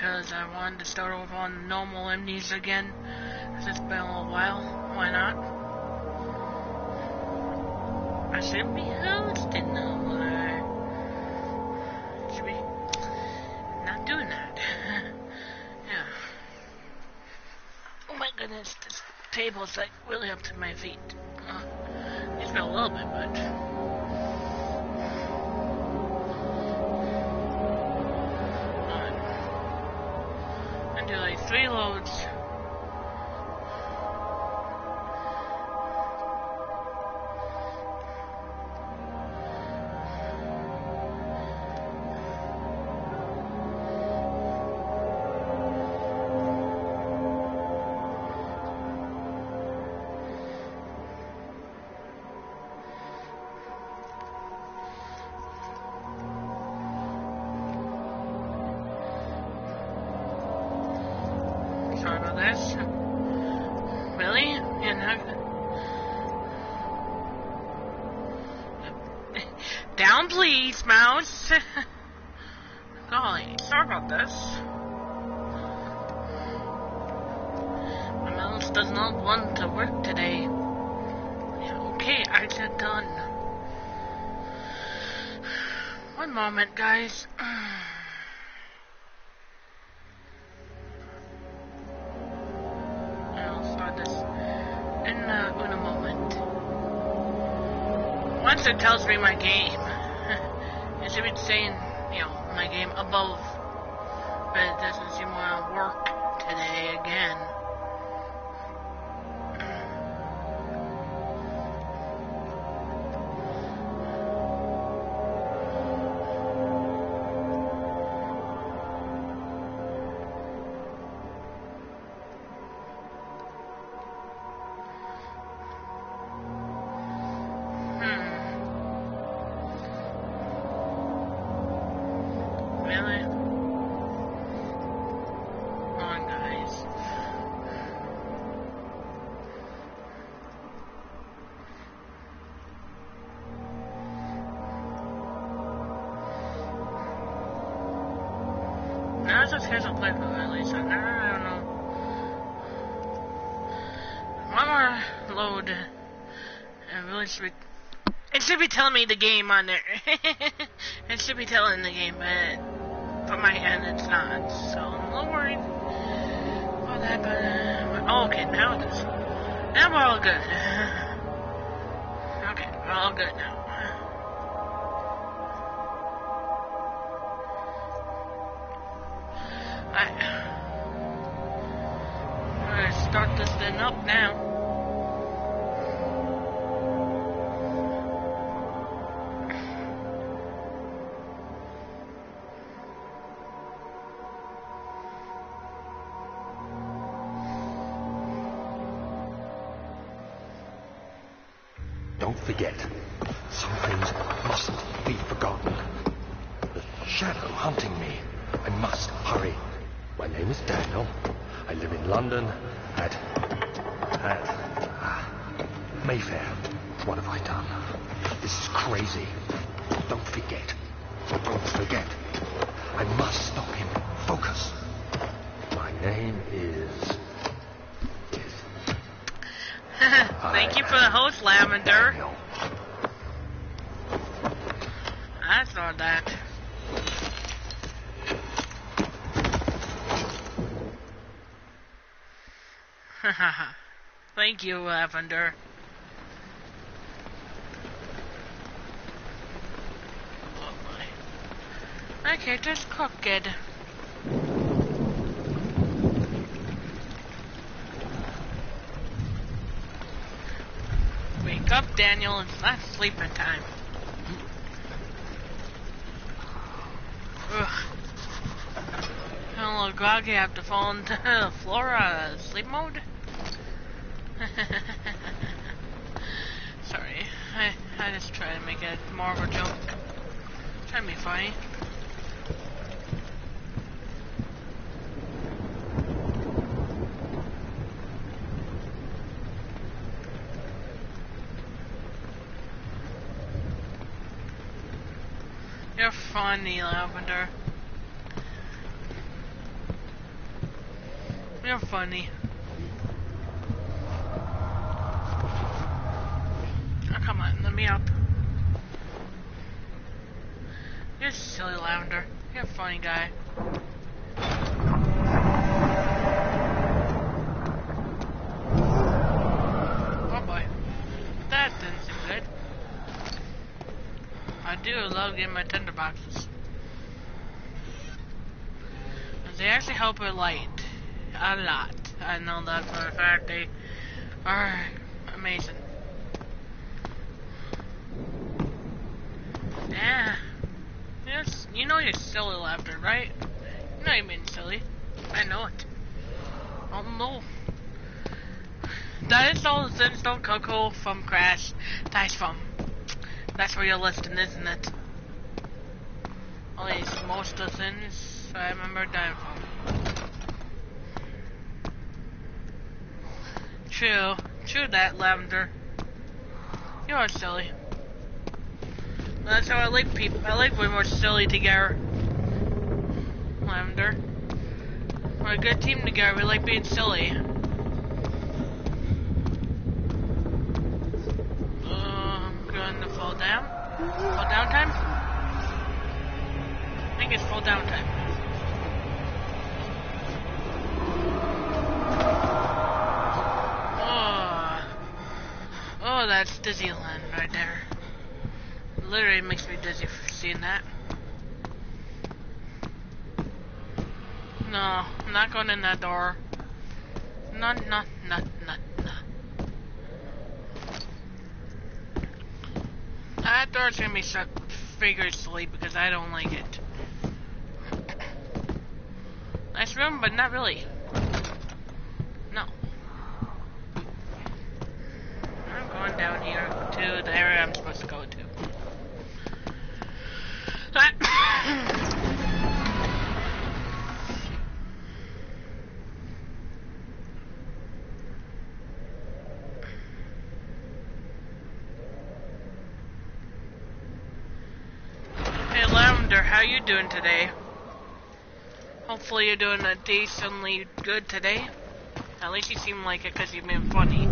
because I wanted to start over on normal amnesia again. Since it's been a little while. Why not? I shouldn't be hosting no more. Should be not doing that. Yeah. Oh my goodness, this table's like really up to my feet. It's been a little bit, but. Do like 3 loads. Sorry about this. Really? You're not... Down, please, mouse. Golly, sorry about this. My mouse does not want to work today. Yeah, okay, I said done. One moment, guys. In a moment. Once it tells me my game, it should be saying, you know, my game above, but it doesn't seem to want to work today again. Now it's just scheduled play for at least. I don't know. One more load. It really should be. It should be telling me the game on there. It should be telling the game, but from my end it's not. So I'm a little worried about that. But oh, okay, now it is. Now we're all good. Okay, we're all good now. I'm gonna start this thing up now. Don't forget, some things mustn't be forgotten. The shadow hunting me. I must hurry. My name is Daniel. I live in London at Mayfair. What have I done? This is crazy. Don't forget. Don't forget. I must stop him. Focus. My name is... Thank you for the host, Lavender. Daniel. I saw that. Thank you, Lavender. Oh my. Okay, just crooked. Wake up, Daniel. It's not sleeping time. Ugh. I'm a little groggy. I have to fall into the floor sleep mode. Sorry, I just try to make it more of a joke. Try to be funny. You're funny, Lavender. You're funny. Oh, come on, let me up. You're silly lavender. You're a funny guy. Oh boy. That didn't seem good. I do love getting my tender boxes. They actually help her light a lot. I know that for a fact. They are amazing. Yeah. Yes, you know you're silly, laughter, right? You know you're being silly. I know it. Oh no. That is all the sins don't Coco from Crash dies from. That's where you're listing, isn't it? At least most of the sins I remember dying from. True. True that, Lavender. You are silly. That's how I like people. I like when we're silly together. Lavender. We're a good team together. We like being silly. I'm going to fall down. Fall down time? I think it's fall down time. Oh, that's Disneyland right there. Literally makes me dizzy for seeing that. No, I'm not going in that door. No. That door's gonna be shut vigorously because I don't like it. Nice room, but not really. No. I'm going down here to the area I'm supposed to go to. Hey Lavender, how you doing today? Hopefully you're doing decently good today. At least you seem like it because you've been funny.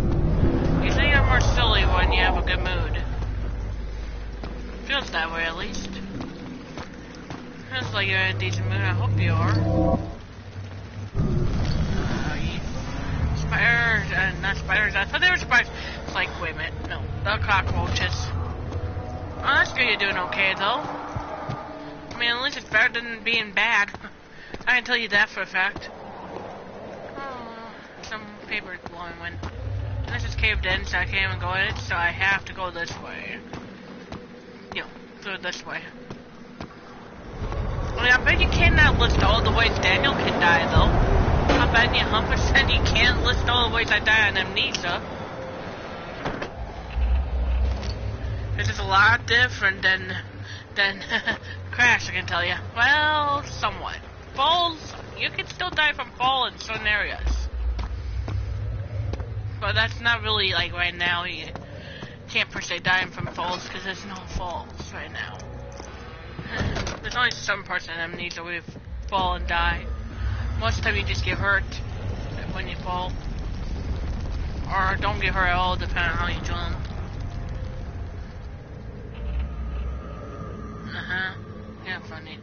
Usually you're more silly when you have a good mood. Feels that way at least. Feels like you're in a decent mood. I hope you are. Spiders, not spiders. I thought they were spiders. It's like, wait a minute. No, the cockroaches. Oh, that's good you're doing okay though. I mean, at least it's better than being bad. I can tell you that for a fact. Oh, some paper blowing wind. This is caved in, so I can't even go in it, so I have to go this way. Through this way. I mean, I bet you cannot list all the ways Daniel can die, though. I bet you 100% you can't list all the ways I die on amnesia. This is a lot different than Crash, I can tell you. Well, somewhat. Falls, you can still die from fall in certain areas. But that's not really, like, right now, you can't per se die from falls, because there's no falls right now. There's only some parts of amnesia where you fall and die. Most of the time you just get hurt when you fall. Or don't get hurt at all, depending on how you jump. Yeah, funny.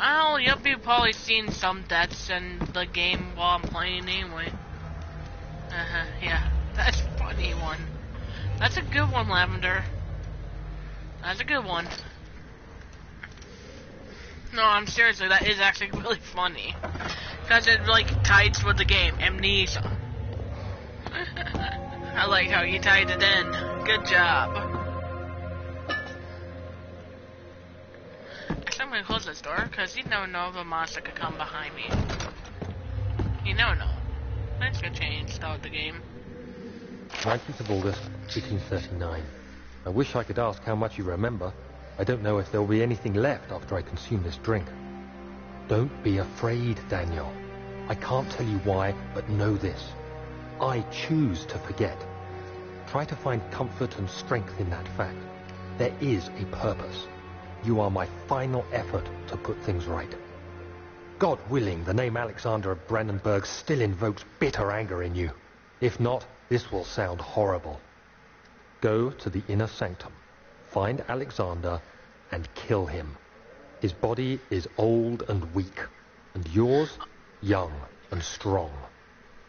Oh, yep, you've probably seen some deaths in the game while I'm playing anyway. Yeah. That's a funny one. That's a good one, Lavender. That's a good one. No, I'm seriously, that is actually really funny. Because it, like, ties with the game, amnesia. I like how you tied it in. Good job. I'm gonna close this door, because you never know if a monster could come behind me. You never know. That's gonna change, start the game. 19th of August, 1839. I wish I could ask how much you remember. I don't know if there will be anything left after I consume this drink. Don't be afraid, Daniel. I can't tell you why, but know this. I choose to forget. Try to find comfort and strength in that fact. There is a purpose. You are my final effort to put things right. God willing, the name Alexander of Brandenburg still invokes bitter anger in you. If not, this will sound horrible. Go to the inner sanctum, find Alexander, and kill him. His body is old and weak, and yours, young and strong.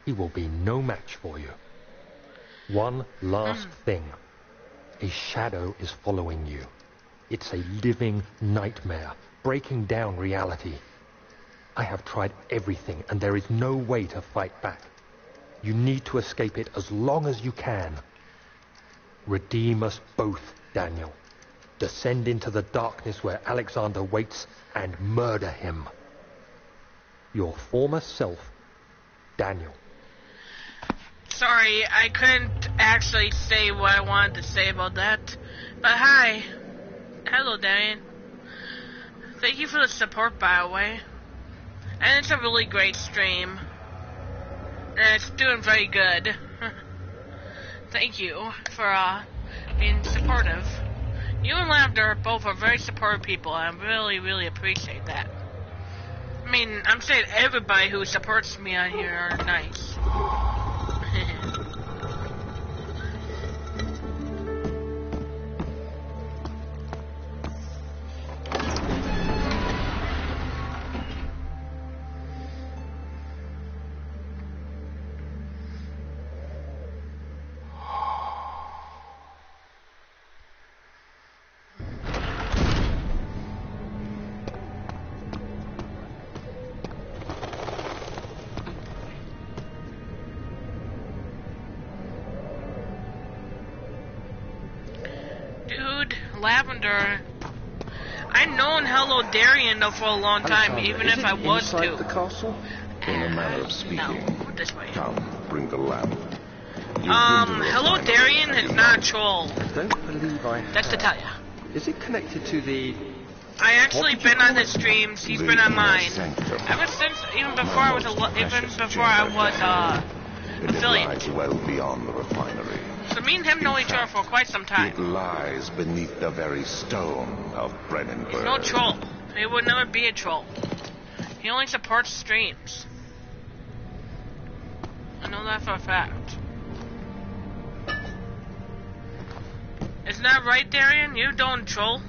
He will be no match for you. One last thing. A shadow is following you. It's a living nightmare, breaking down reality. I have tried everything, and there is no way to fight back. You need to escape it as long as you can. Redeem us both, Daniel. Descend into the darkness where Alexander waits and murder him. Your former self, Daniel. Sorry, I couldn't actually say what I wanted to say about that. But hi. Hello, Daniel. Thank you for the support, by the way. And it's a really great stream. And it's doing very good. Thank you for being supportive. You and Lavender both are very supportive people, and I really, really appreciate that. I mean, I'm saying everybody who supports me on here are nice. Lavender. I've known Hello Darien though for a long time, Alexander, even if I was inside to. the castle? In a manner of speaking. No, this way. Come, bring the lamp. Hello Darien is not a troll. I don't believe I have. That's to tell ya. Is it connected to the... I actually been on his streams. He's been on mine. Sanctum. Ever since, even before I was affiliate. It lies well beyond the refinery. So me and him know each other for quite some It time. lies beneath the very stone of Brennenburg. He's no troll. He would never be a troll. He only supports streams. I know that for a fact. Isn't that right, Darian? You don't troll.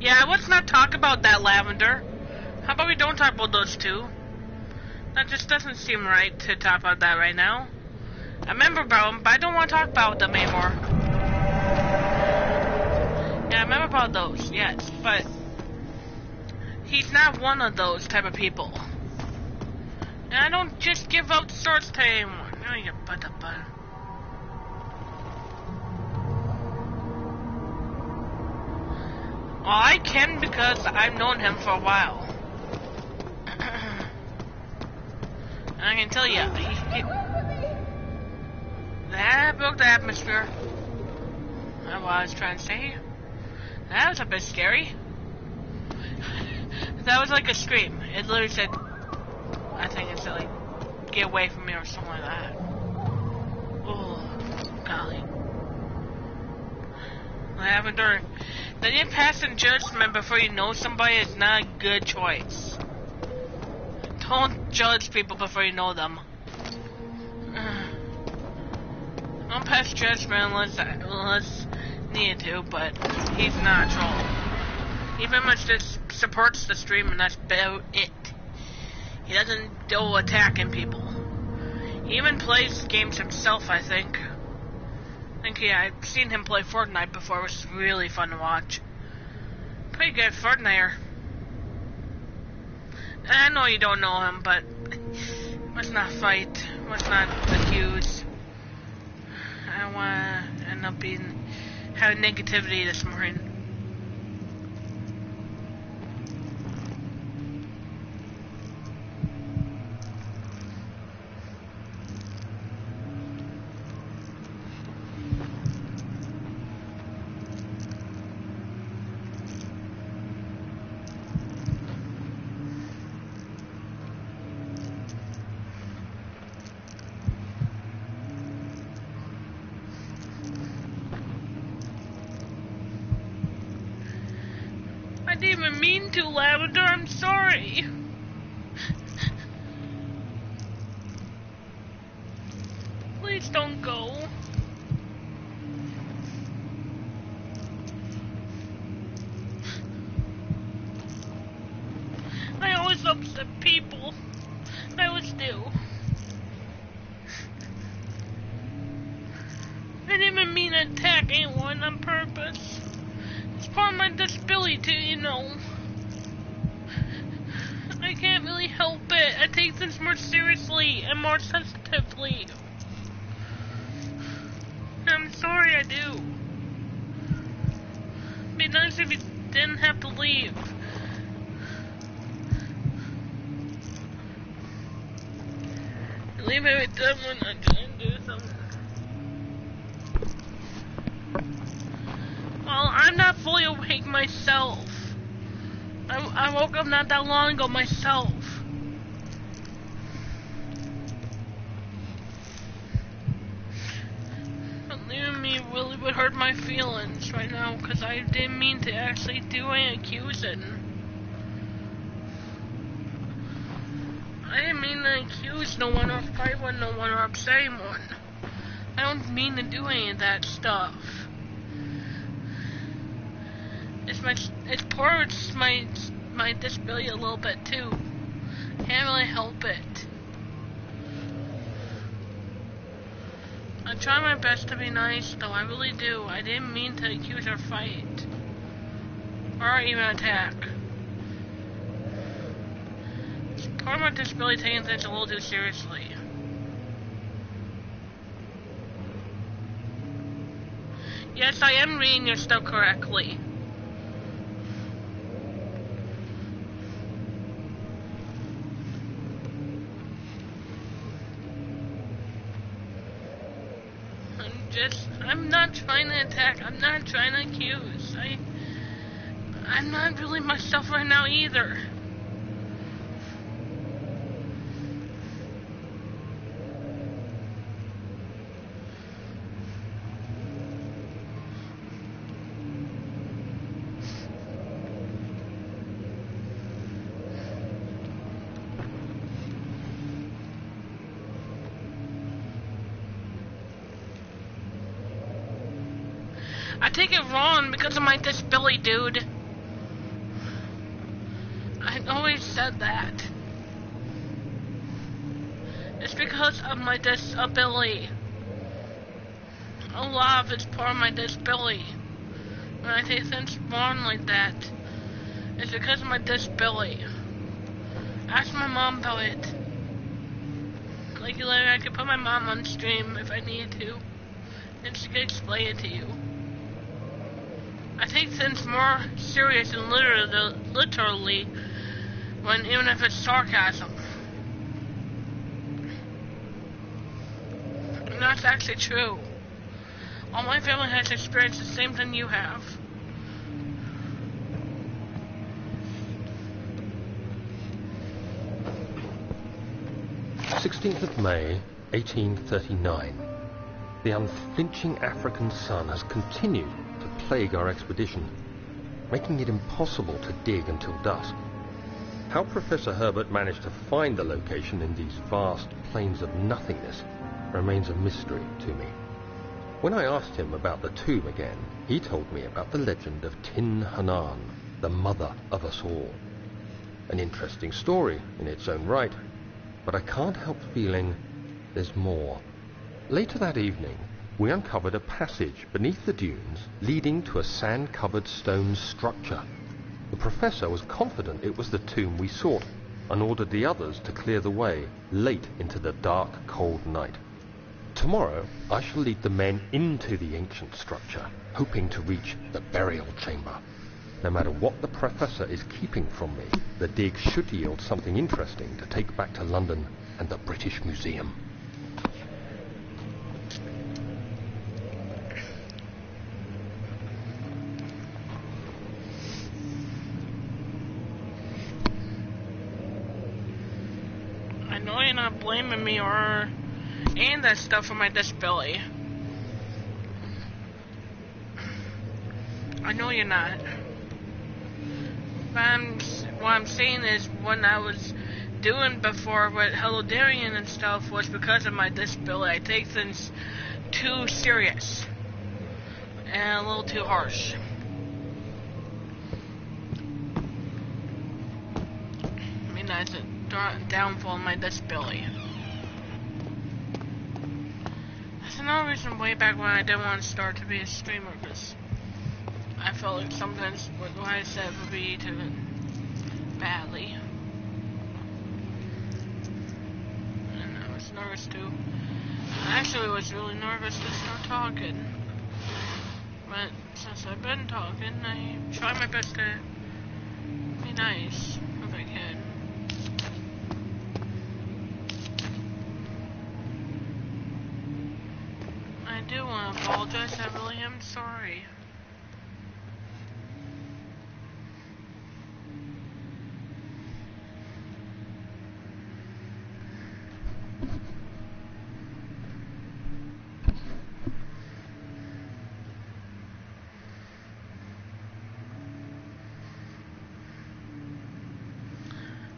Yeah, let's not talk about that, Lavender. How about we don't talk about those two? That just doesn't seem right to talk about that right now. I remember about them, but I don't want to talk about them anymore. Yeah, I remember about those, yes, but he's not one of those type of people. And I don't just give out swords to anyone. Oh, you butt up, butt. Well, I can because I've known him for a while. And I can tell you, that broke the atmosphere. That's what I was trying to say. That was a bit scary. That was like a scream. It literally said, I think it said like, get away from me or something like that. Oh, golly. Lavender. Then you pass in judgment before you know somebody is not a good choice. Don't judge people before you know them. Don't pass judgment unless needed to, but he's not a troll. He very much just supports the stream, and that's about it. He doesn't go attacking people. He even plays games himself, I think. Yeah, I've seen him play Fortnite before. It was really fun to watch. Pretty good Fortniter. I know you don't know him, but let's not fight. Let's not accuse. I don't want to end up having negativity this morning. didn't even mean to, Lavender. I'm sorry. Please don't go. I always upset people. I always do. I didn't even mean to attack anyone on purpose. It's part of my disability, you know. I can't really help it. I take things more seriously and more sensitively. I'm sorry, I do. It'd be nice if you didn't have to leave. Leave every time when I try and do something. Well, I'm not fully awake myself. I woke up not that long ago myself. Leaving me really would hurt my feelings right now because I didn't mean to actually do any accusing. I didn't mean to accuse no one or fight with no one or upset anyone. I don't mean to do any of that stuff. It's part of my disability a little bit too. Can't really help it. I try my best to be nice though, I really do. I didn't mean to accuse or fight. Or even attack. It's part of my disability taking things a little too seriously. Yes, I am reading your stuff correctly. I'm not trying to attack, I'm not trying to accuse. I'm not really myself right now either. I take it wrong because of my disability, dude. I always said that. It's because of my disability. A lot of it's part of my disability. When I take things wrong like that, it's because of my disability. Ask my mom about it. Like, I could put my mom on stream if I needed to, and she could explain it to you. I take things more serious and literally when even if it's sarcasm. And that's actually true. All my family has experienced the same thing you have. May 1839. The unflinching African sun has continued to plague our expedition, making it impossible to dig until dusk. How Professor Herbert managed to find the location in these vast plains of nothingness remains a mystery to me. When I asked him about the tomb again, he told me about the legend of Tin Hanan, the mother of us all. An interesting story in its own right, but I can't help feeling there's more. Later that evening, we uncovered a passage beneath the dunes leading to a sand-covered stone structure. The professor was confident it was the tomb we sought and ordered the others to clear the way late into the dark, cold night. Tomorrow, I shall lead the men into the ancient structure, hoping to reach the burial chamber. No matter what the professor is keeping from me, the dig should yield something interesting to take back to London and the British Museum. I know you're not blaming me or and that stuff for my disability. I know you're not. what I'm saying is, when I was doing before with Hello Darien and stuff, was because of my disability. I take things too serious and a little too harsh. I mean, that's a downfall of my disability. That's another reason way back when I didn't want to start to be a streamer, because I felt like sometimes what I said would be taken badly. And I was nervous too. I actually was really nervous to start talking. But since I've been talking, I try my best to be nice if I can. I do want to apologize, I really am sorry.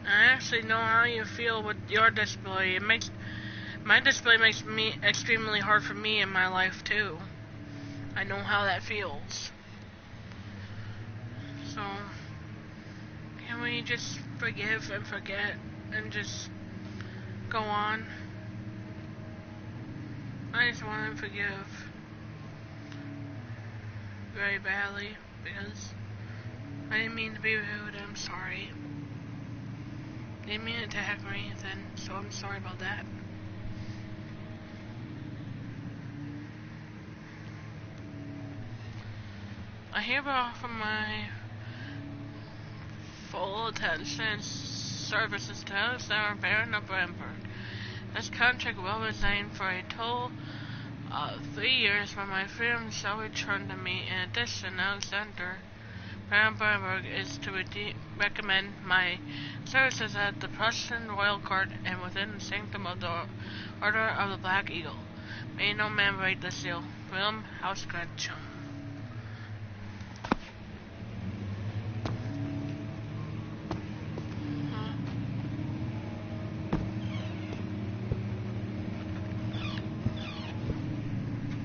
I actually know how you feel with your disability. My disability makes me extremely hard for me in my life too. I know how that feels. So, can we just forgive and forget and just go on? I just want to forgive very badly because I didn't mean to be rude. I'm sorry. Didn't mean to attack or anything, so I'm sorry about that. I hereby offer my full attention and services to Alexander Baron of Brandenburg. This contract will resign for a total of 3 years, when my freedom shall return to me. In addition, Alexander Brandenburg is to recommend my services at the Prussian Royal Court and within the sanctum of the Order of the Black Eagle. May no man break the seal. William House Grancham.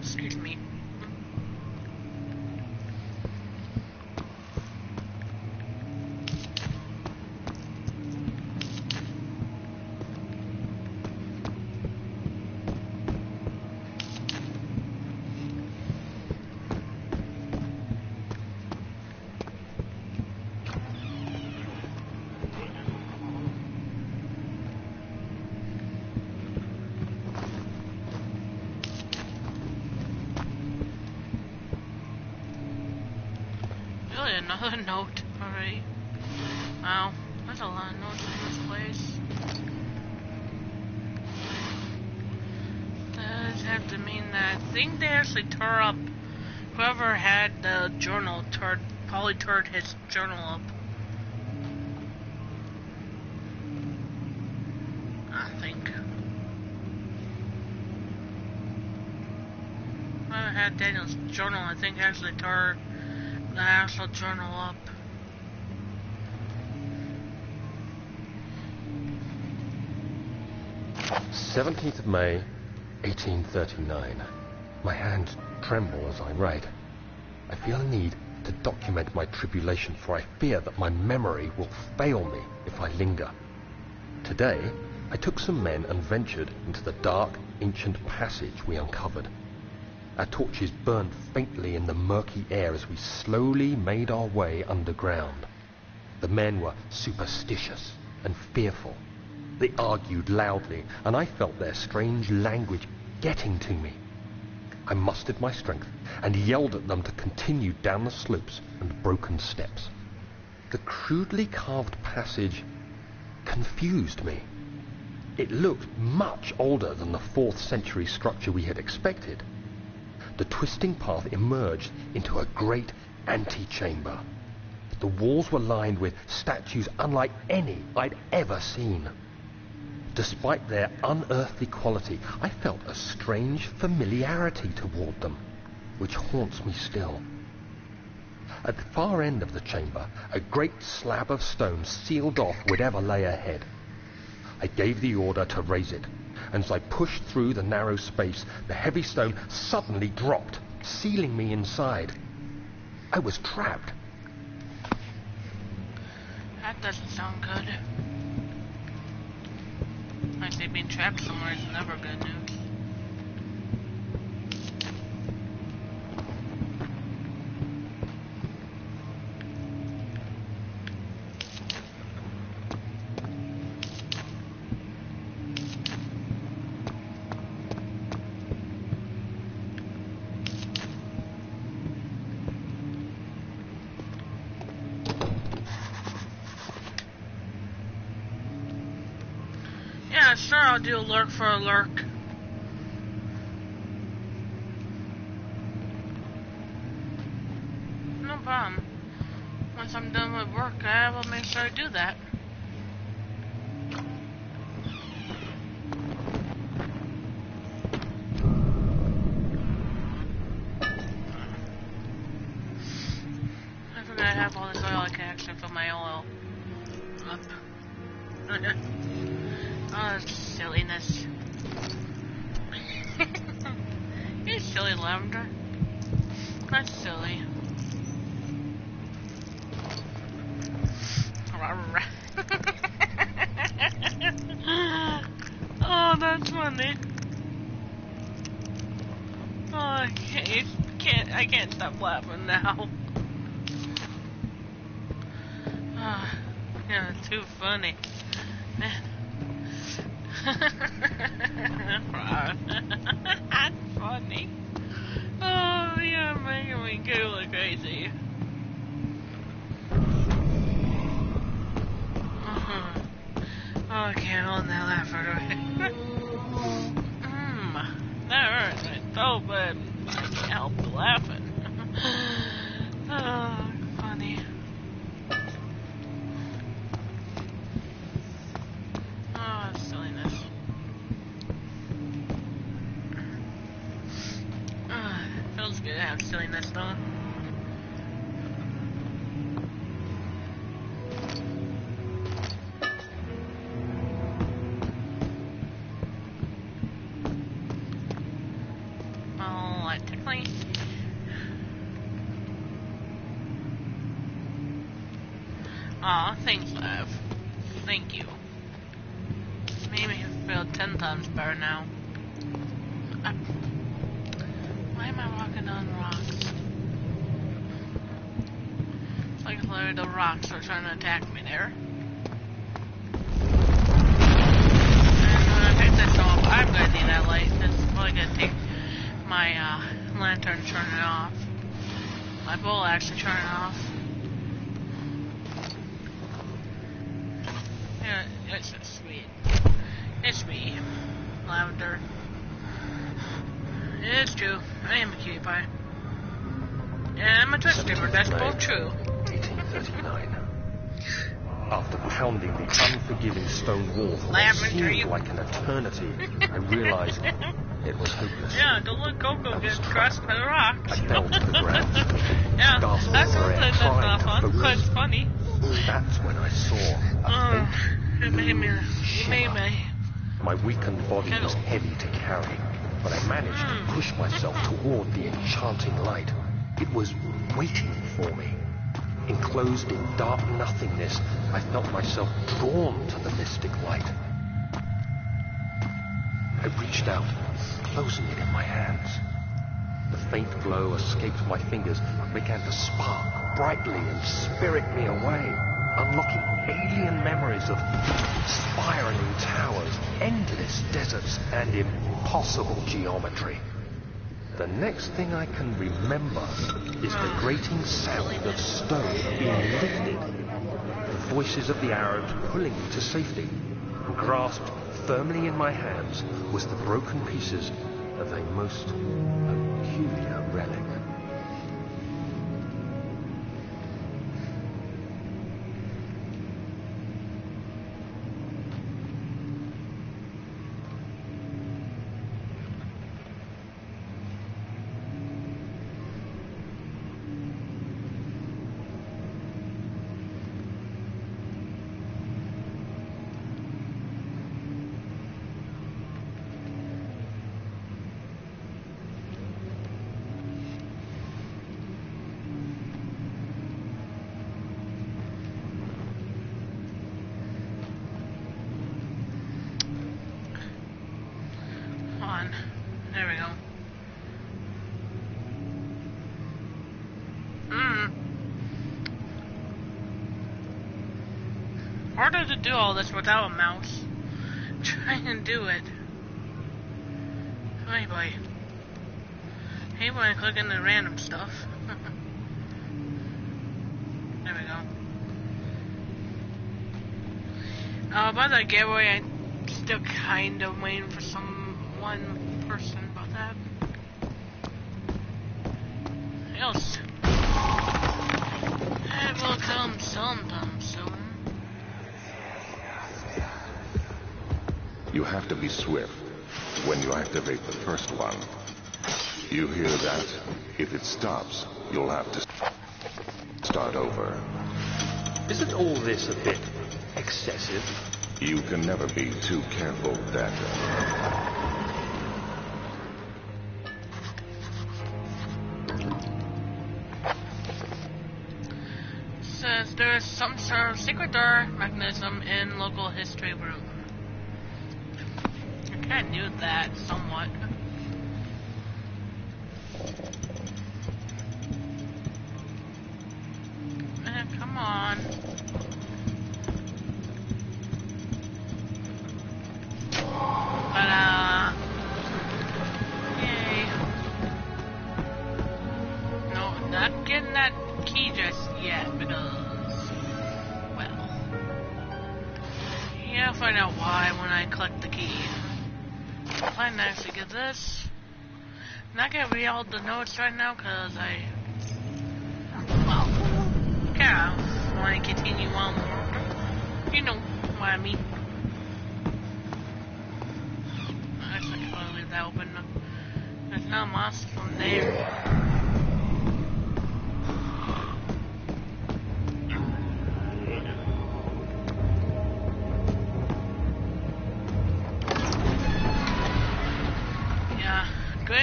Excuse me. Another note already. Wow, there's a lot of notes in this place. Does have to mean that I think they actually tore up whoever had the journal probably tore his journal up. I think. Whoever had Daniel's journal, I think actually tore the actual journal up. "17th of May, 1839. My hands tremble as I write. I feel a need to document my tribulation, for I fear that my memory will fail me if I linger. Today, I took some men and ventured into the dark, ancient passage we uncovered. Our torches burned faintly in the murky air as we slowly made our way underground. The men were superstitious and fearful. They argued loudly, and I felt their strange language getting to me. I mustered my strength and yelled at them to continue down the slopes and broken steps. The crudely carved passage confused me. It looked much older than the 4th century structure we had expected. The twisting path emerged into a great antechamber. The walls were lined with statues unlike any I'd ever seen. Despite their unearthly quality, I felt a strange familiarity toward them, which haunts me still. At the far end of the chamber, a great slab of stone sealed off whatever lay ahead. I gave the order to raise it, and as I pushed through the narrow space, the heavy stone suddenly dropped, sealing me inside. I was trapped. That doesn't sound good. Actually, being trapped somewhere is never good news. Yeah, sure, I'll do a lurk for a lurk. No problem. Once I'm done with work, I will make sure I do that. I forgot I have all this oil. I can actually fill my oil up. Oh, silliness. You're silly, Lavender. That's silly. Oh, that's funny. Oh, I can't stop laughing now. Oh, yeah, too funny. Man. That's funny. Oh, you're making me go like crazy. Okay, hold that laughter away. That hurts my throat, but I can't help laughing. Oh, funny. Oh, silliness. Feels good to have silliness though. Well, technically. Aw, thanks, Lav. Thank you. Made me feel 10 times better now. Why am I walking on rocks? It's like literally the rocks are trying to attack me there. And when I take this off, I'm gonna need that light. It's probably gonna take my lantern to turn it off. My bowl actually turn it off. Yeah, it's so sweet. It's me, Lavender. It's true. I am a cutie pie. And I'm a Twitch streamer. That's both true. 1839. After pounding the unforgiving stone wall for what seemed like an eternity, I realized it was hopeless. Yeah, don't let Coco get crushed by the rocks. I fell to the ground. Yeah, that's something that's not fun, but it's funny. That's when I saw a faint It made me. My weakened body was heavy to carry, but I managed to push myself toward the enchanting light. It was waiting for me. Enclosed in dark nothingness, I felt myself drawn to the mystic light. I reached out, closing it in my hands. The faint glow escaped my fingers and began to spark brightly and spirit me away, unlocking alien memories of spiraling towers, endless deserts, and impossible geometry. The next thing I can remember is the grating sound of stone being lifted, the voices of the Arabs pulling me to safety, and grasped firmly in my hands was the broken pieces of a most peculiar relic. harder to do all this without a mouse. Trying to do it. Oh boy. Hey when I click into random stuff. There we go. About that giveaway, I'm still kind of waiting for one person about that. Else. It will come sometime soon. You have to be swift when you activate the first one. You hear that? If it stops, you'll have to start over. Isn't all this a bit excessive? You can never be too careful, Data. Says there's some sort of secret door mechanism in local history room. I kinda knew that somewhat. Come on. But yay. No, not getting that key just yet, because, well, yeah, I'll find out why when I click the key. I can actually get this. Not gonna read all the notes right now, cause well, kinda wanna continue on more. You know what I mean. Actually, I can probably leave that open. There's no monster from there.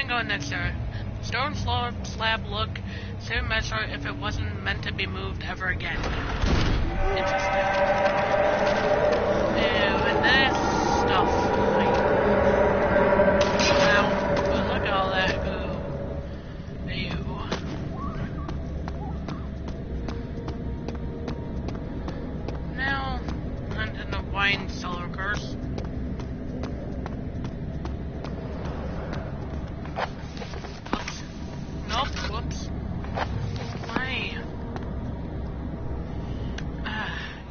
Go next there. Stone floor slab look. Same measure if it wasn't meant to be moved ever again. Interesting. Ew, and this stuff. Wow. But look at all that goo. Ew. Now, onto the wine cellar curse. Whoops. Why?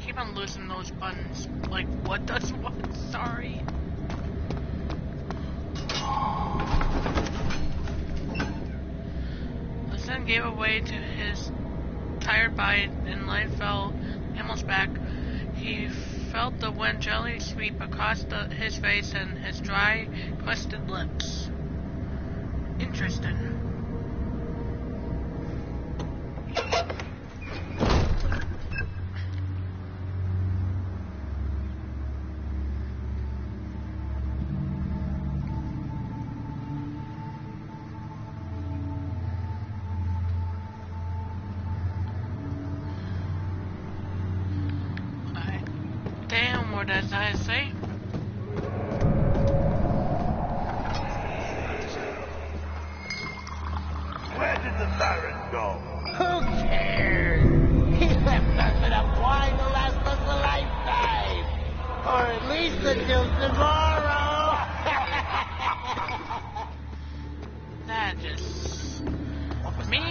Keep on losing those buttons. Like, what does what? Sorry. The son gave away to his tired body and life fell almost back. He felt the wind gently sweep across his face and his dry, twisted lips. Interesting. What does I say? Where did the Baron go? Who cares? He left us enough wine to last us a lifetime. Or at least until tomorrow. That just... for me?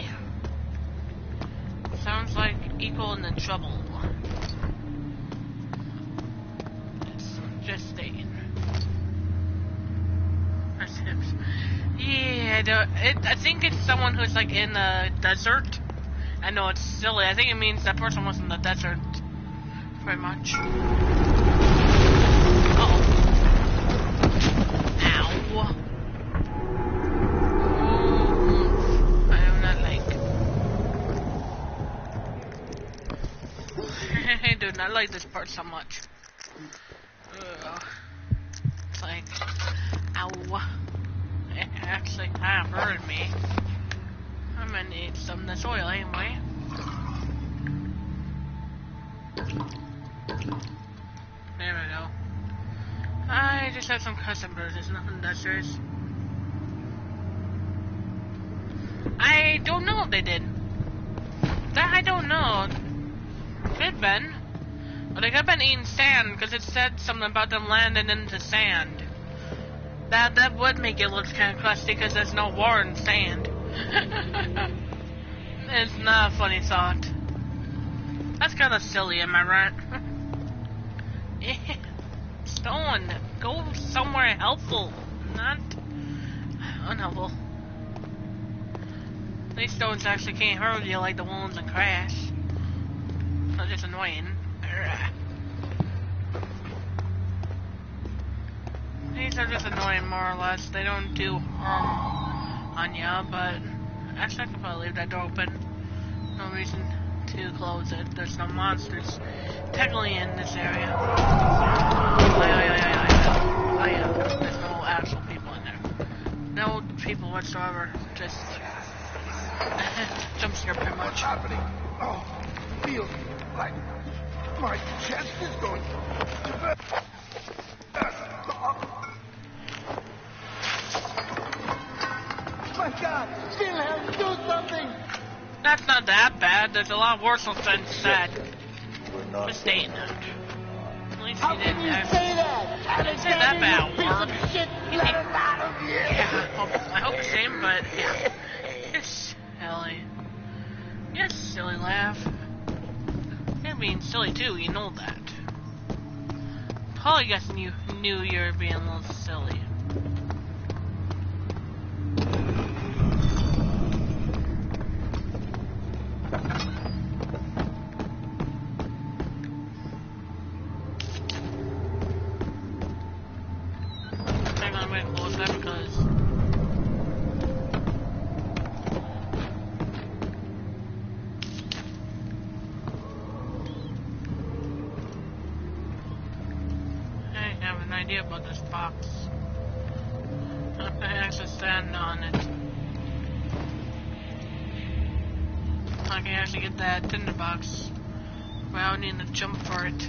Sounds like equal in the trouble. Just staying. Yeah, I think it's someone who's like in the desert. I know it's silly. I think it means that person was in the desert. Pretty much. Uh-oh. Ow. I do not like. I do not like this part so much. It's like, ow. It actually kind of hurt me. I'm gonna need some of this oil anyway. There we go. I just had some customers. There's nothing that serious. I don't know if they did. That I don't know. Could have been. Well, they could have been eating sand, because it said something about them landing into sand. That would make it look kind of crusty, because there's no water in sand. It's not a funny thought. That's kind of silly, am I right? Stone, go somewhere helpful, not unhelpful. These stones actually can't hurt you like the ones in Crash. They're just annoying. These are just annoying, more or less. They don't do harm on ya, but actually I could probably leave that door open. No reason to close it. There's no monsters technically in this area. There's no actual people in there. No people whatsoever. Just jump scare pretty much. What's happening? Oh, feels like my chest is going. My God, Wilhelm, do something! That's not that bad. There's a lot worse than that. We're not. Just staying there. At least How he can didn't you actually. say that? I didn't say that bad Piece word. of shit, let it out of you! Yeah, I hope the same, but yeah. Yes, silly. Yes, silly laugh. You're being silly too, you know that. Probably guessing you knew you were being a little silly. Idea about this box. I can actually stand on it. I can actually get that tinderbox without needing to jump for it.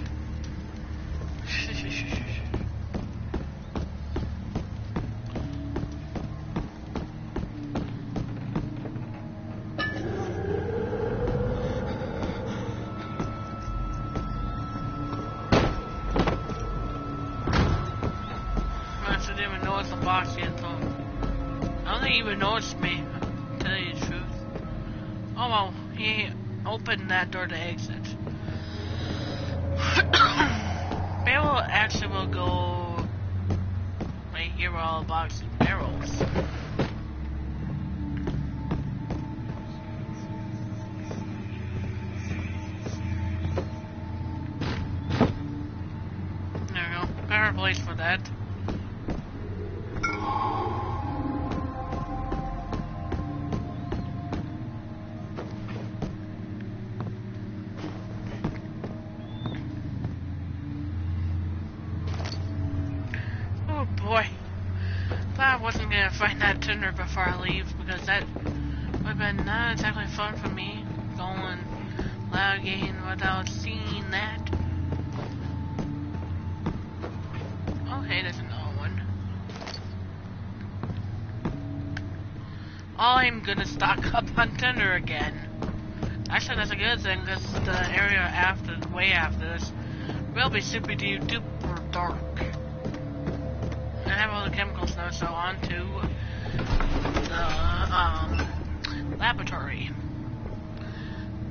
Box yet, though. I don't think he even noticed me, to tell you the truth. Oh well, he opened that door to exit. Barrel actually will go right here where all the boxes and barrels. There we go. Better place for that. I wasn't gonna find that tinder before I leave, because that would have been not exactly fun for me, going loud again without seeing that. Oh hey, there's another one. I'm gonna stock up on tinder again. Actually, that's a good thing, because the area after, way after this, will be super duper dark. I have all the chemicals now, so on to the laboratory.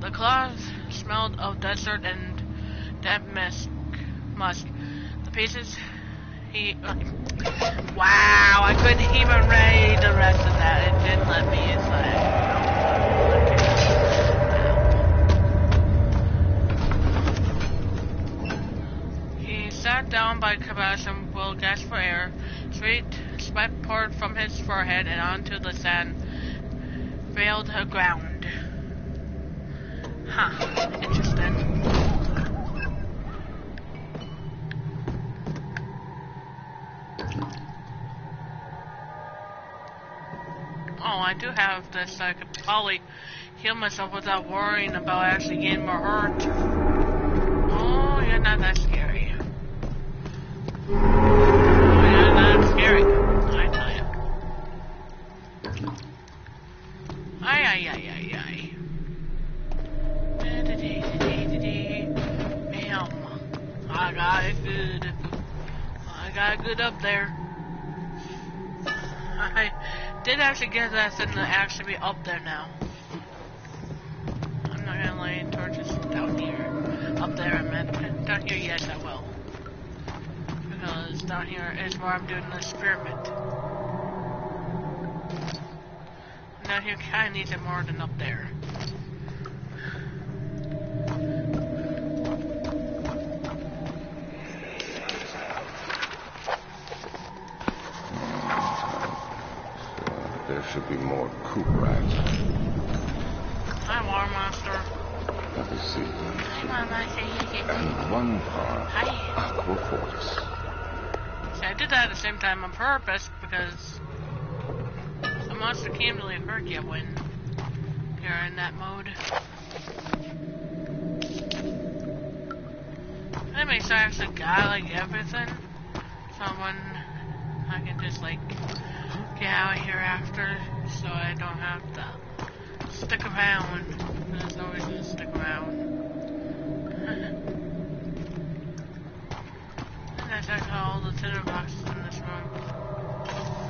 The cloth smelled of desert and damp musk. The pieces wow, I couldn't even read the rest of that. It didn't let me. It's like he sat down by Kabash and will gasp for air. Sweet sweat poured from his forehead and onto the sand veiled her ground. Huh, interesting. Oh, I do have this. I could probably heal myself without worrying about actually getting more hurt. Oh, you're not that scary. Scary, I tell you. Bam. got good up there. I did actually get that thing to actually be up there now. I'm not gonna lay torches down here. Up there, I meant. Down here, yes, I will. Because down here is where I'm doing the experiment. Down here kinda needs it more than up there. There should be more coop rats. Hi, Water Monster. Let me see. Hi. And one part aqua fortis. See, I did that at the same time on purpose because the monster can't really hurt you when you're in that mode. Anyway, so I actually got like everything. So when I can just like get out of here after, so I don't have to stick around. There's no reason to stick around. And I took all the tinder boxes in this room.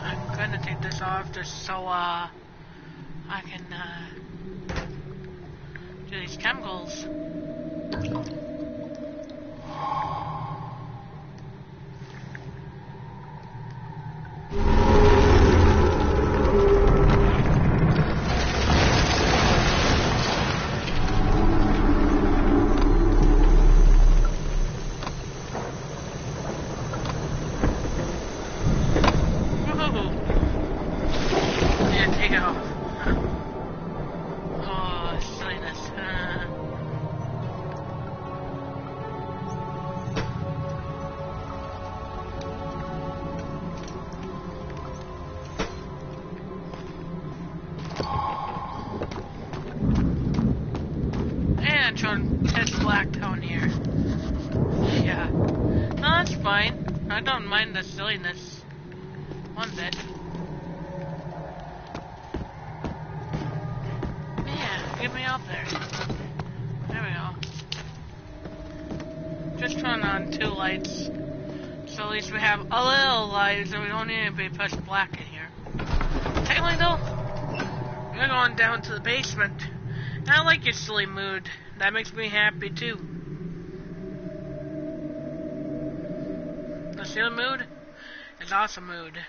I'm gonna take this off just so I can do these chemicals. It's black tone here. Yeah. No, that's fine. I don't mind the silliness one bit. Yeah, get me up there. There we go. Just turn on 2 lights. So at least we have a little light, so we don't need to be pushed black in here. Technically though, we're going down to the basement. And I like your silly mood. That makes me happy too. The silly mood is awesome mood.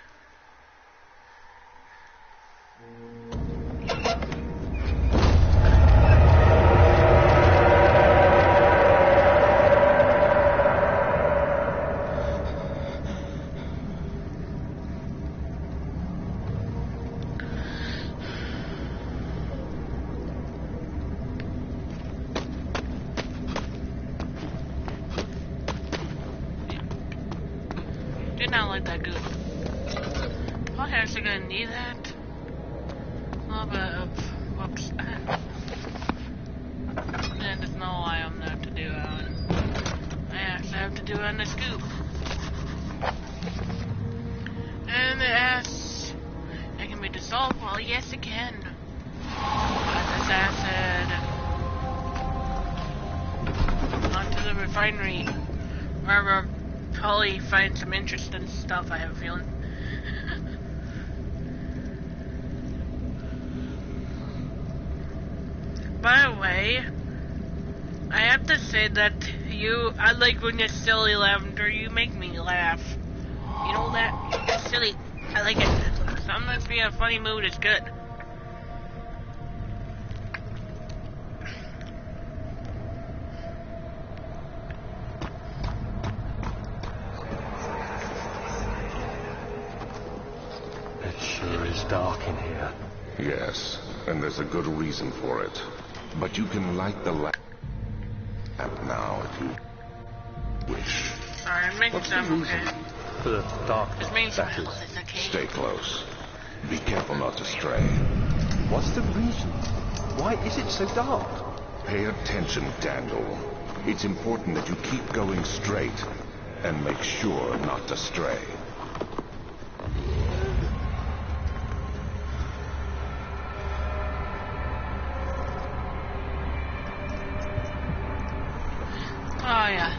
Did not like that good. Probably actually gonna need that. A little bit of whoops. And there's no item there to do it on. I actually have to do it on the scoop. And it asks, it can be dissolved. Well, yes, it can. Add this acid onto the refinery, where we'll probably find some interesting stuff, I have a feeling. By the way, I have to say that I like when you're silly, Lavender. You make me laugh. You know that? You're silly. I like it. Sometimes being in a funny mood is good. It sure is dark in here. Yes, and there's a good reason for it. But you can light the lamp now if you wish. Sorry, I'm making some okay. For the dark. Just making some that is. apples, it's okay. Stay close. Be careful not to stray. What's the reason? Why is it so dark? Pay attention, Daniel. It's important that you keep going straight and make sure not to stray. Oh yeah.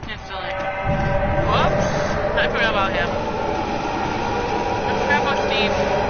It's silly. Whoops! I forgot about him. I forgot about Steve.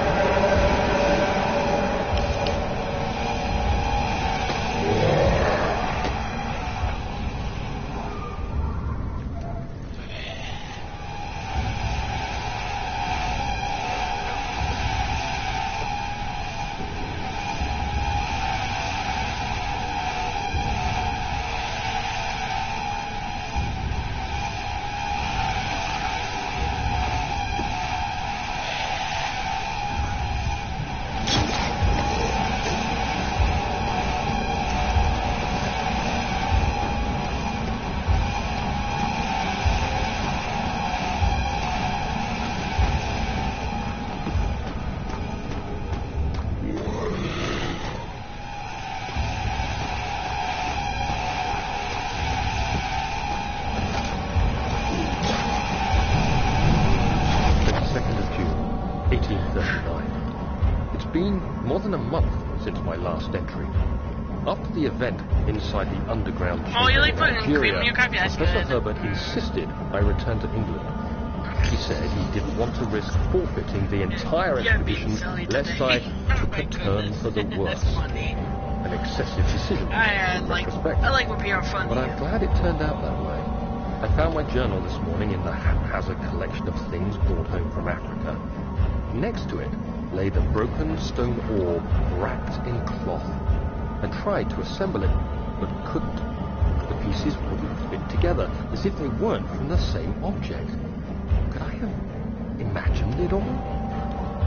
Since my last entry. After the event inside the underground chamber you like in putting cream Nigeria, in your coffee? That's Professor good. Herbert insisted I return to England. He said he didn't want to risk forfeiting the entire You're being expedition silly lest today. I took a turn for the worse. That's funny. An excessive decision in retrospect. I like when people are funny. But I'm glad it turned out that way. I found my journal this morning in the haphazard collection of things brought home from Africa. Next to it lay the broken stone orb wrapped in cloth. I tried to assemble it, but couldn't. The pieces wouldn't fit together, as if they weren't from the same object. Could I have imagined it all?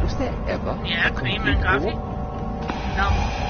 Was there ever a cream complete and coffee? orb? No.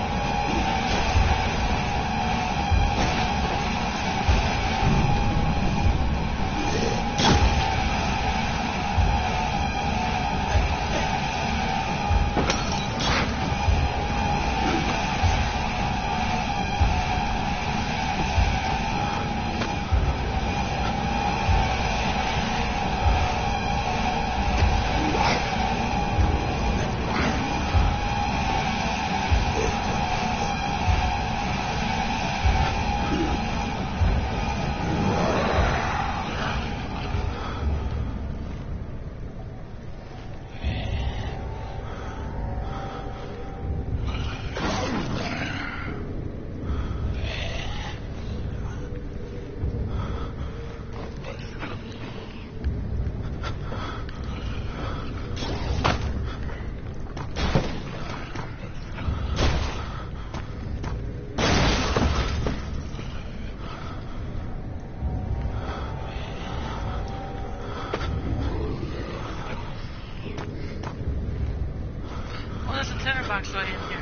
Box right in here.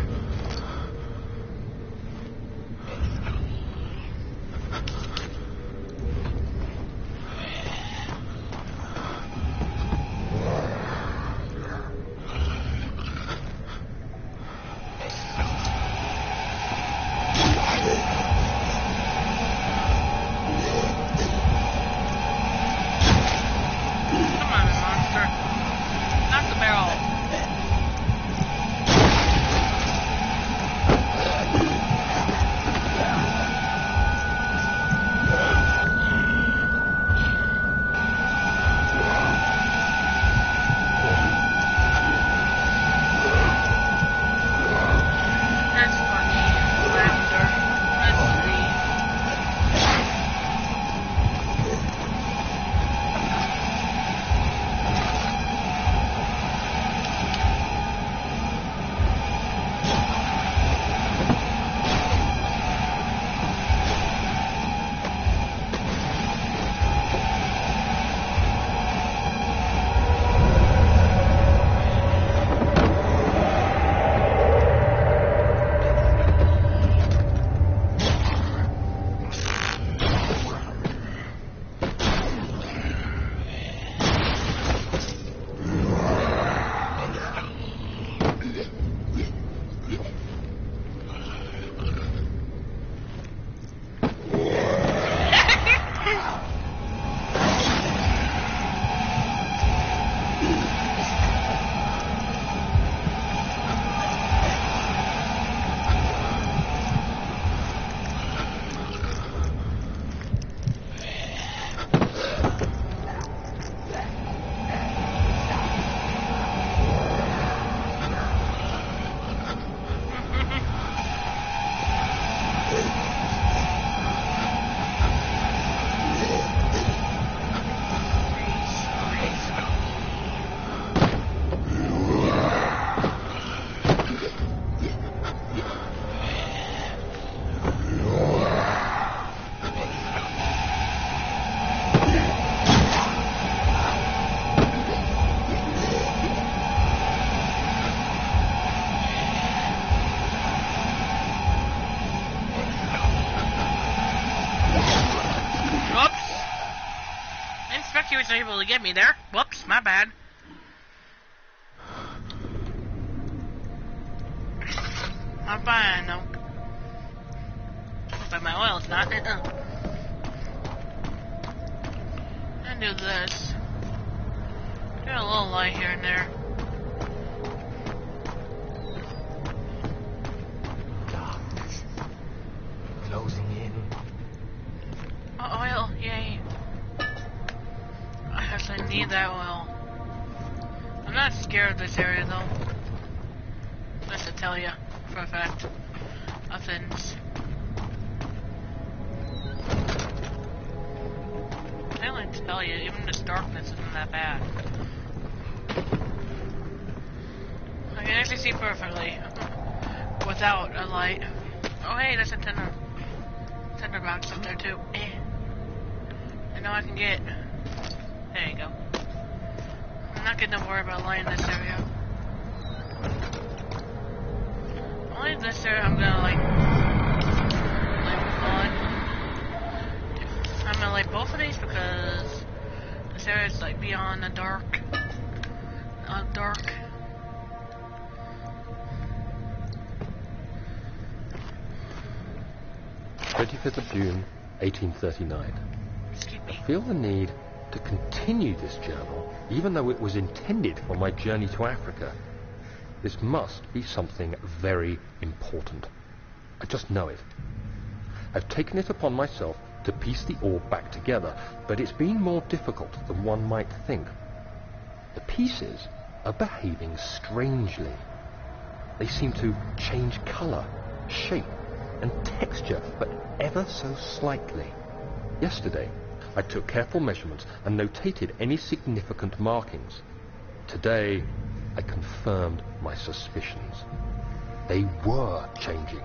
Come on, monster. Knock the barrel. thought he was able to get me there. Whoops, my bad. I'm fine, though. But my oil's not. And do this. Do a little light here and there. Darkness. Closing in. Oh, oil, yay. I guess I need that oil. I'm not scared of this area, though. Just to tell you, for a fact. Nothing's. I like to tell you, even this darkness isn't that bad. I can actually see perfectly without a light. Oh hey, there's a tinder box up there too. I know I can get. There you go. I'm not getting to worry about light in this area. Only this area I'm gonna light on. I'm gonna light both of these because this area is like beyond the dark. Dark. '25th of June, 1839. Excuse me. I feel the need to continue this journal, even though it was intended for my journey to Africa. This must be something very important. I just know it. I've taken it upon myself to piece the orb back together, but it's been more difficult than one might think. The pieces are behaving strangely. They seem to change colour, shape, and texture, but ever so slightly. Yesterday, I took careful measurements and notated any significant markings. Today, I confirmed my suspicions. They were changing.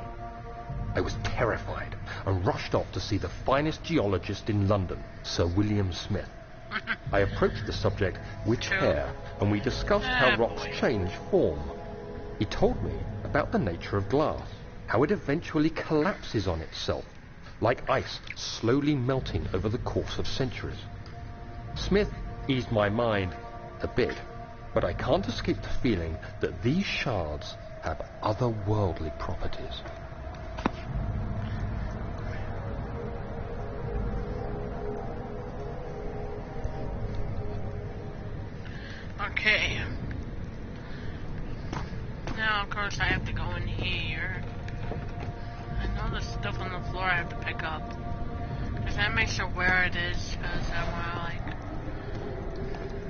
I was terrified and rushed off to see the finest geologist in London, Sir William Smith. I approached the subject with care, and we discussed how rocks change form. He told me about the nature of glass, how it eventually collapses on itself, like ice slowly melting over the course of centuries. Smith eased my mind a bit, but I can't escape the feeling that these shards have otherworldly properties. Okay. Now, of course, I have to go in here. I know the stuff on the floor I have to pick up. Because I make sure where it is, because I want to, like,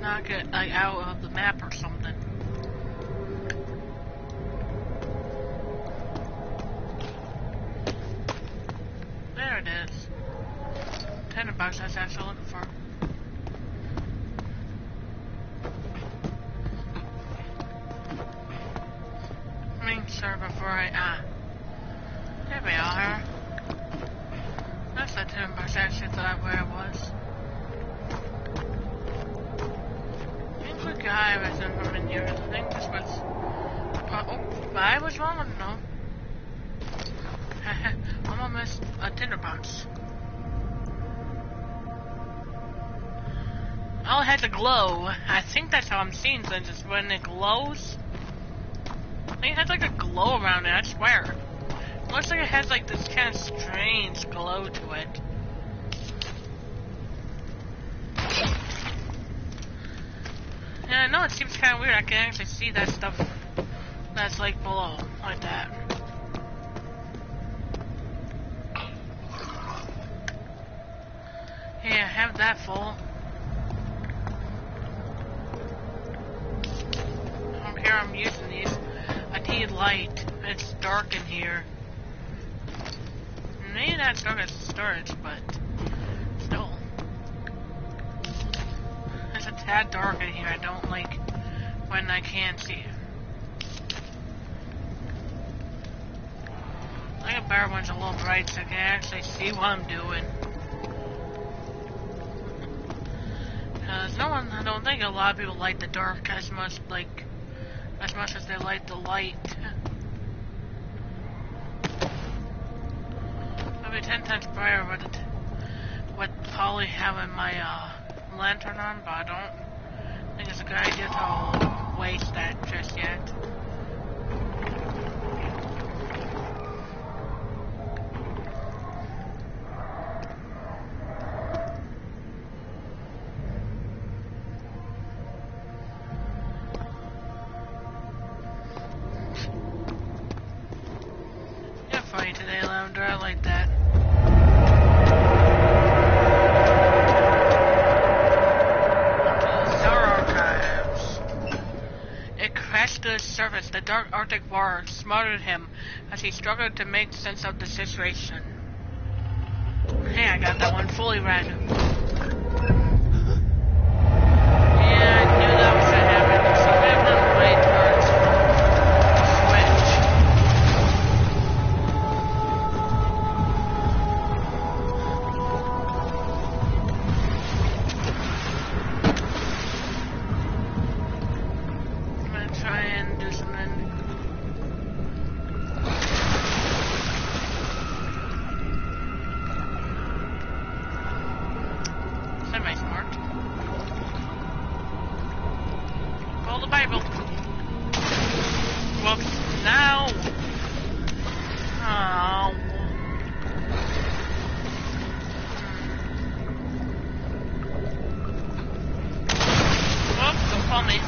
knock it, like, out of the map or something. There it is. $10 I was actually looking for. Sure, before I, there we are. That's the $10 I actually thought where it was. I think we could hide everything from in here. I think this was, I was wrong, no. Almost missed a tinderbox. Oh, it has a glow. I think that's how I'm seeing things, is when it glows. I think it has like a glow around it, I swear. It looks like it has like this kind of strange glow to it. Yeah, I know it seems kind of weird. I can actually see that stuff that's like below, like that. Yeah, have that full. Here I'm using these. I need light. It's dark in here. Maybe not as dark as storage, but still. It's a tad dark in here. I don't like when I can't see. I think a better one's a little bright so I can actually see what I'm doing. Because I don't think a lot of people like the dark as much, like, as much as they like the light. It'll be 10 times brighter with probably having my lantern on, but I don't think it's a good idea to waste that just yet. You're funny today, Lavender. I like that. To the surface, the dark Arctic water smothered him as he struggled to make sense of the situation. Hey, I got that one fully read. Yeah, I knew that was gonna happen, so I have to wait for it try and do something. Semi-smart. Call the Bible. Whoops. Now! Oh. Whoops, don't call me.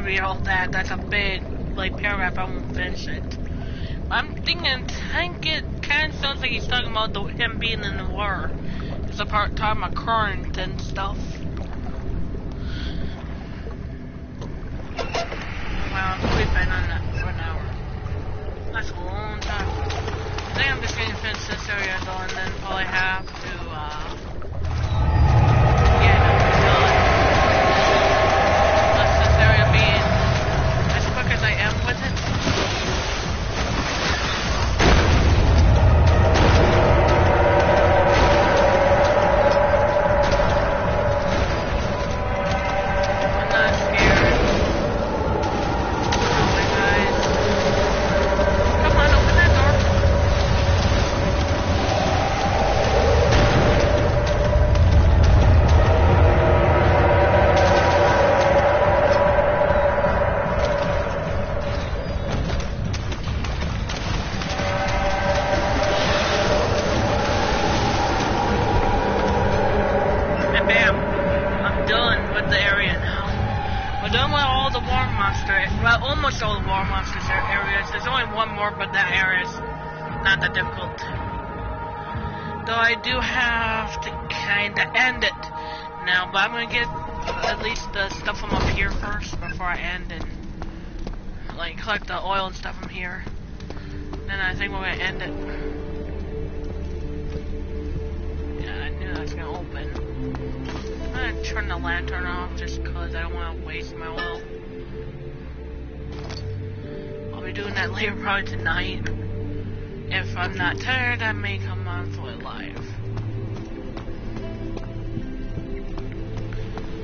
Read all that. That's a big, like, paragraph. I won't finish it. I'm thinking, I think it kind of sounds like he's talking about him being in the war. It's a part talking about current and stuff. Wow, we've been on that for an hour. That's a long time. I think I'm just going to finish this area though, and then probably have to, I am with it. I'm not scared. Oh my guys. Come on, open that door. Almost all the war monsters areas. There's only one more, but that area is not that difficult. Though I do have to kind of end it now, but I'm going to get at least the stuff from up here first before I end and like collect the oil and stuff from here. Then I think we're gonna end it. Yeah, I knew that was gonna open. I'm gonna turn the lantern off just because I don't want to waste my oil. I'll be doing that later, probably tonight. If I'm not tired, I may come on for it live.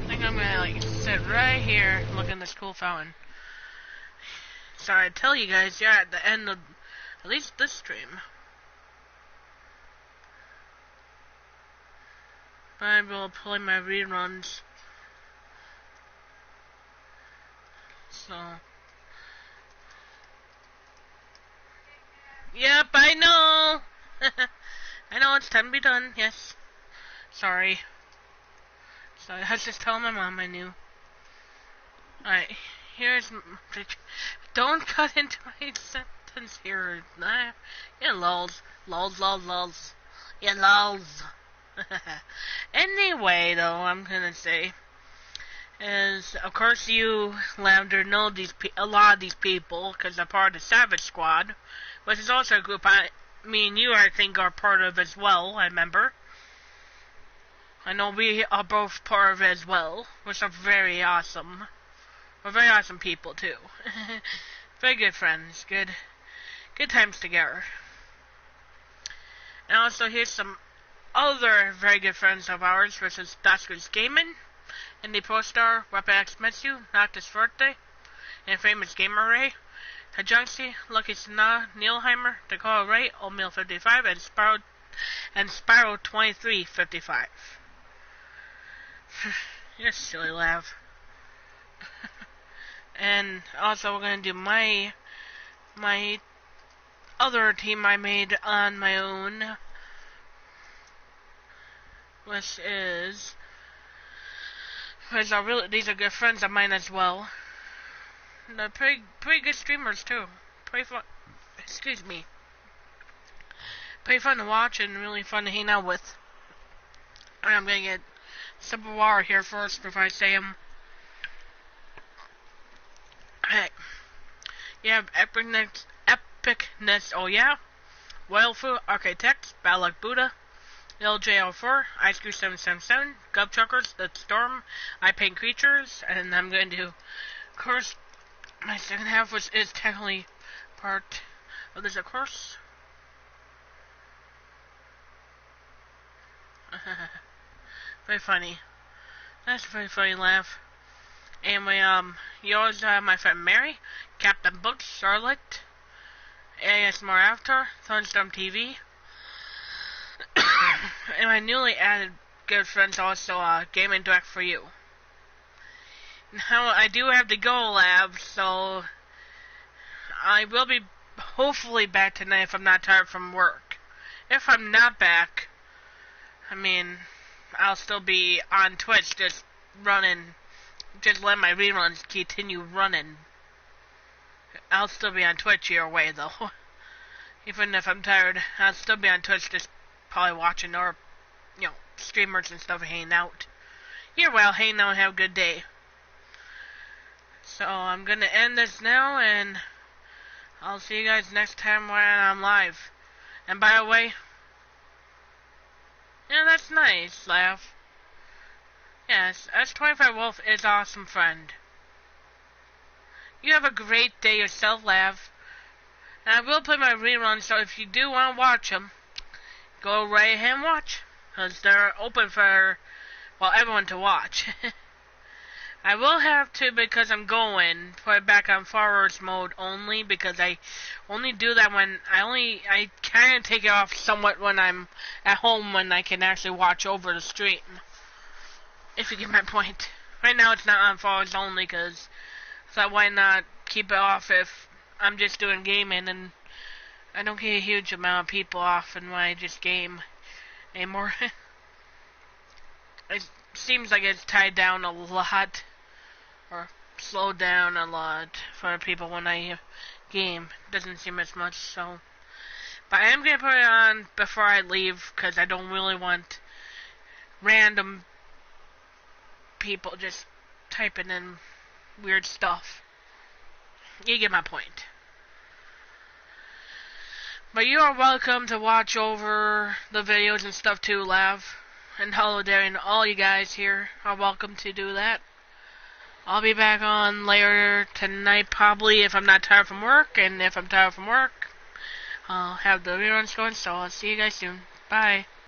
I think I'm gonna like sit right here, look in this cool fountain. Sorry to tell you guys, yeah, at the end of at least this stream. But I will play my reruns. So. Yep, I know! I know it's time to be done, yes. Sorry. So I was just telling my mom I knew. Alright, here's... Don't cut into my sentence here. Nah. Yeah, lols. Lols. Yeah, lols. Anyway, though, I'm gonna say... is, of course, you, Lavender, know a lot of these people, because they're part of the Savage Squad, which is also a group me and you, I think, are part of as well, I remember. I know we are both part of it as well, which are very awesome. We're very awesome people, too. Very good friends, good times together. And also, here's some other very good friends of ours, which is Dasker's Gaming, Indie Pro Star, Weapon X Metsu, Noctis Forte, and Famous Gamer Ray, Hajunksi, Lucky Sana, Neilheimer, Dakota Ray, Oatmeal 55, and Spiral 2355. You're a silly laugh. And also we're gonna do my other team I made on my own, which is these are good friends of mine as well. They're pretty good streamers too. Pretty fun. Excuse me. Pretty fun to watch and really fun to hang out with. And I'm gonna get Simple Water here first before I say them. Alright. You have Epicness, oh yeah. Wildfood, Architects, Battle Like Buddha, l4l, Ice Cream 777, Gub Chuckers, The Storm, I Paint Creatures, and I'm going to do, of course, my second half, which is technically part of this, of course. Very funny. That's a very funny laugh. Anyway, you always have my friend Mary, Captain Books, Charlotte, ASMR Avatar, Thunderstorm TV, and my newly added good friends also, Gaming Direct for You. Now, I do have to go, Lab, so I will be hopefully back tonight if I'm not tired from work. If I'm not back, I mean, I'll still be on Twitch just running, just let my reruns continue running. I'll still be on Twitch either way, though. Even if I'm tired, I'll still be on Twitch just probably watching or, streamers and stuff hanging out. Either way, I'll hang out and have a good day. So, I'm gonna end this now, and I'll see you guys next time when I'm live. And by the way, yeah, that's nice, Laugh. Yes, S25 Wolf is an awesome friend. You have a great day yourself, Laugh. And I will play my reruns, so if you do want to watch them, go right ahead and watch. Because they're open for, well, everyone to watch. I will have to, because I'm going, put it back on forwards mode only, because I only do that when, I kind of take it off somewhat when I'm at home, when I can actually watch over the stream. If you get my point. Right now it's not on forwards only, because I thought why not keep it off if I'm just doing gaming, and I don't get a huge amount of people off when I just game anymore. It seems like it's tied down a lot, or slowed down a lot for people when I game. Doesn't seem as much, so. But I am going to put it on before I leave, because I don't really want random people just typing in weird stuff. You get my point. But you are welcome to watch over the videos and stuff too, Lav. And hello there, and all you guys here are welcome to do that. I'll be back on later tonight, probably, if I'm not tired from work. And if I'm tired from work, I'll have the reruns going. So I'll see you guys soon. Bye.